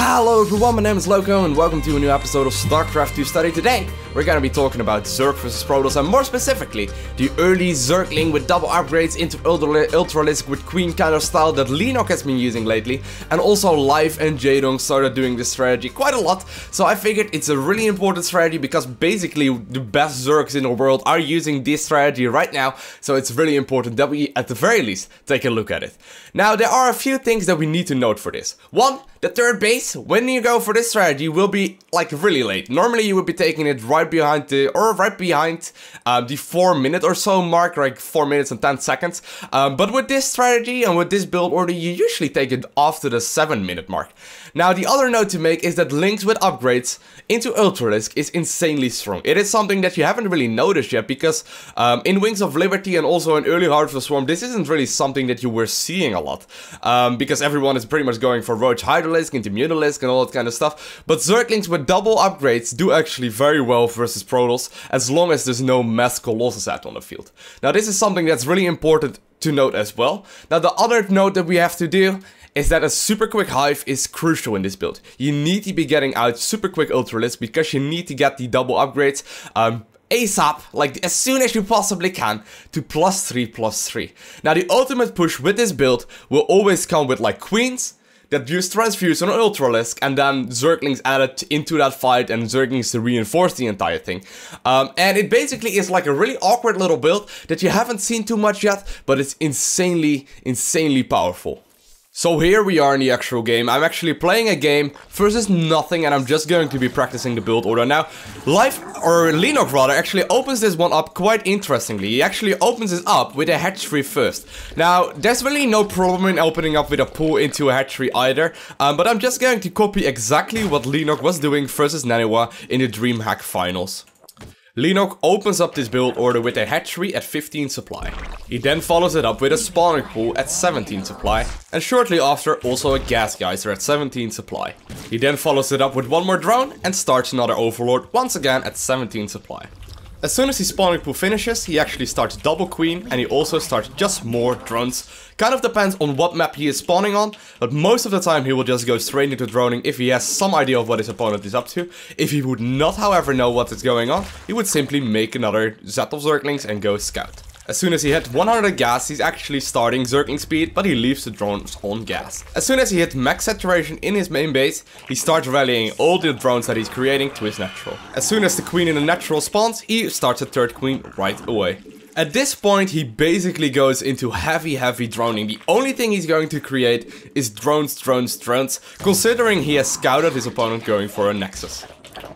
Hello everyone, my name is Loko and welcome to a new episode of StarCraft 2 Study. Today, we're gonna be talking about Zerg vs Protoss and more specifically, the early Zergling with double upgrades into Ultralisk with Queen kind of style that Leenock has been using lately, and also Live and Jaedong started doing this strategy quite a lot, so I figured it's a really important strategy because basically the best Zergs in the world are using this strategy right now, so it's really important that we at the very least take a look at it. Now, there are a few things that we need to note for this. One, the third base, when you go for this strategy, will be like really late. Normally you would be taking it right behind the 4 minute or so mark, like 4 minutes and 10 seconds. But with this strategy and with this build order, you usually take it after the 7-minute mark. Now, the other note to make is that links with upgrades into Ultralisk is insanely strong. It is something that you haven't really noticed yet because in Wings of Liberty and also in early Heart of the Swarm, this isn't really something that you were seeing a lot. Because everyone is pretty much going for Roach Hydralisk into Mutalisk and all that kind of stuff. But Zerglings with double upgrades do actually very well versus Protoss as long as there's no mass Colossus out on the field. Now, this is something that's really important to note as well. Now, the other note that we have to do is that a super quick Hive is crucial in this build. You need to be getting out super quick Ultralisk because you need to get the double upgrades ASAP, like as soon as you possibly can, to +3/+3. Now, the ultimate push with this build will always come with like Queens that use Transfuse on Ultralisk and then Zerglings added into that fight and Zerglings to reinforce the entire thing. And it basically is like a really awkward little build that you haven't seen too much yet, but it's insanely powerful. So here we are in the actual game. I'm actually playing a game versus nothing and I'm just going to be practicing the build order. Now, Leenock rather, actually opens this one up quite interestingly. He actually opens this up with a hatchery first. Now, there's really no problem in opening up with a pool into a hatchery either. But I'm just going to copy exactly what Leenock was doing versus NaNiwa in the Dreamhack finals. Leenock opens up this build order with a hatchery at 15 supply. He then follows it up with a spawning pool at 17 supply, and shortly after also a gas geyser at 17 supply. He then follows it up with one more drone and starts another overlord once again at 17 supply. As soon as his spawning pool finishes, he actually starts double queen and he also starts just more drones. Kind of depends on what map he is spawning on, but most of the time he will just go straight into droning if he has some idea of what his opponent is up to. If he would not, however, know what is going on, he would simply make another set of Zerglings and go scout. As soon as he hit 100 gas, he's actually starting Ling Speed, but he leaves the drones on gas. As soon as he hits max saturation in his main base, he starts rallying all the drones that he's creating to his natural. As soon as the queen in the natural spawns, he starts a third queen right away. At this point, he basically goes into heavy droning. The only thing he's going to create is drones, considering he has scouted his opponent going for a nexus.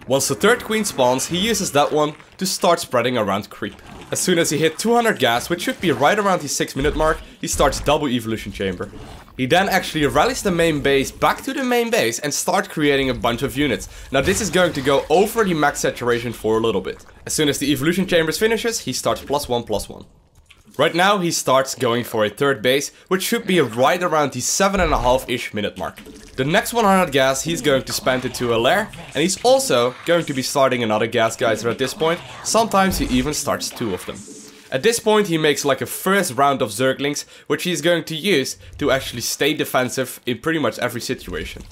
Once the third queen spawns, he uses that one to start spreading around creep. As soon as he hit 200 gas, which should be right around the 6-minute mark, he starts double evolution chamber. He then actually rallies the main base back to the main base and starts creating a bunch of units. Now, this is going to go over the max saturation for a little bit. As soon as the evolution chambers finishes, he starts +1/+1. Right now, he starts going for a third base, which should be right around the 7.5-ish minute mark. The next 100 gas he's going to spend into a Lair, and he's also going to be starting another gas geyser at this point. Sometimes he even starts 2 of them. At this point, he makes like a first round of Zerglings, which he's going to use to actually stay defensive in pretty much every situation.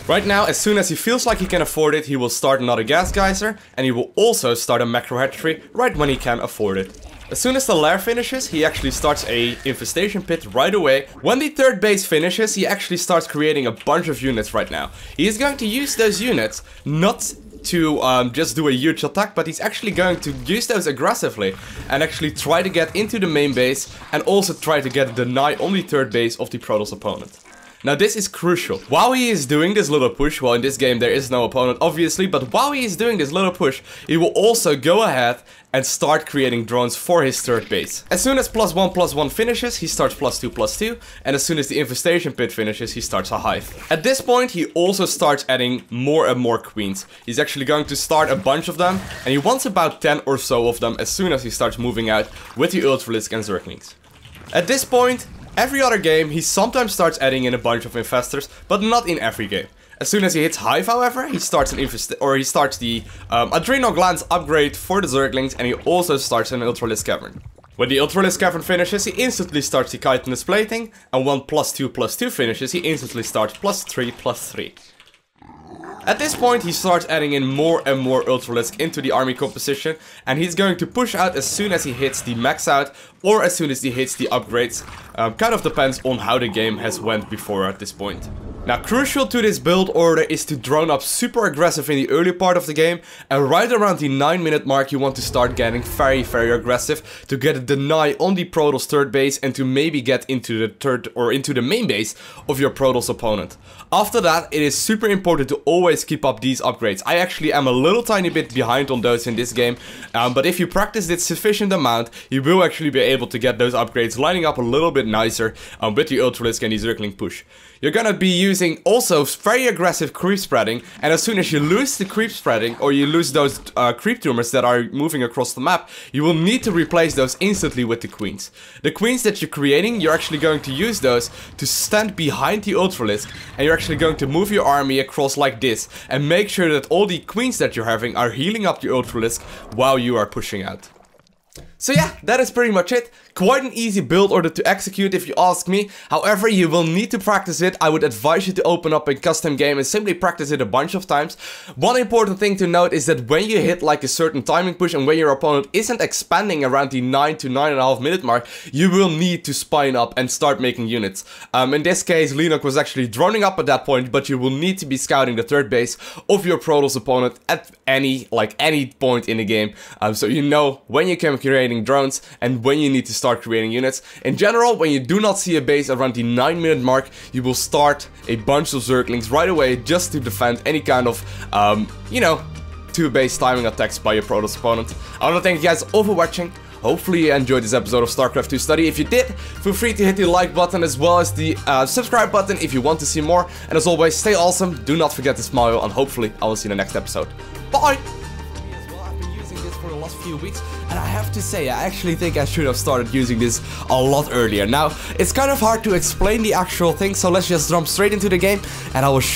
Right now, as soon as he feels like he can afford it, he will start another gas geyser, and he will also start a macro hatchery right when he can afford it. As soon as the Lair finishes, he actually starts a infestation pit right away. When the third base finishes, he actually starts creating a bunch of units right now. He is going to use those units not to just do a huge attack, but he's actually going to use those aggressively and actually try to get into the main base and also try to get a deny on the third base of the Protoss opponent. Now, this is crucial. While he is doing this little push, well, in this game there is no opponent obviously, but while he is doing this little push, he will also go ahead and start creating drones for his third base. As soon as +1/+1 finishes, he starts +2/+2, and as soon as the infestation pit finishes, he starts a Hive. At this point, he also starts adding more and more queens. He's actually going to start a bunch of them, and he wants about 10 or so of them as soon as he starts moving out with the Ultralisk and Zerglings. At this point, every other game, he sometimes starts adding in a bunch of Infestors, but not in every game. As soon as he hits Hive, however, he starts the Adrenal glands upgrade for the Zerglings, and he also starts an Ultralisk Cavern. When the Ultralisk Cavern finishes, he instantly starts the chitinous plating, and when +2/+2 finishes, he instantly starts +3/+3. At this point, he starts adding in more and more Ultralisk into the army composition, and he's going to push out as soon as he hits the max out, or as soon as he hits the upgrades. Kind of depends on how the game has went before at this point. Now, crucial to this build order is to drone up super aggressive in the early part of the game, and right around the 9-minute mark you want to start getting very aggressive to get a deny on the Protoss third base and to maybe get into the third or into the main base of your Protoss opponent. After that, it is super important to always keep up these upgrades. I actually am a little tiny bit behind on those in this game, but if you practice it sufficient amount, you will actually be able to get those upgrades lining up a little bit nicer with the Ultralisk and the Zergling push. You're gonna be using also very aggressive creep spreading, and as soon as you lose the creep spreading, or you lose those creep tumors that are moving across the map, you will need to replace those instantly with the queens. The queens that you're creating, you're actually going to use those to stand behind the Ultralisk, and you're actually going to move your army across like this, and make sure that all the queens that you're having are healing up the Ultralisk while you are pushing out. So yeah, that is pretty much it. Quite an easy build order to execute if you ask me. However, you will need to practice it. I would advise you to open up a custom game and simply practice it a bunch of times. One important thing to note is that when you hit like a certain timing push and when your opponent isn't expanding around the 9 to 9.5 minute mark, you will need to spine up and start making units. In this case, Leenock was actually droning up at that point, but you will need to be scouting the third base of your Protoss opponent at any point in the game. So you know when you can creating drones and when you need to start creating units. In general, when you do not see a base around the 9-minute mark, you will start a bunch of Zerglings right away just to defend any kind of, you know, 2-base timing attacks by your Protoss opponent. I want to thank you guys all for watching. Hopefully you enjoyed this episode of StarCraft 2 Study. If you did, feel free to hit the like button as well as the subscribe button if you want to see more. And as always, stay awesome, do not forget to smile, and hopefully I will see you in the next episode. Bye! For the last few weeks, and I have to say, I actually think I should have started using this a lot earlier. Now, it's kind of hard to explain the actual thing, so let's just jump straight into the game and I will show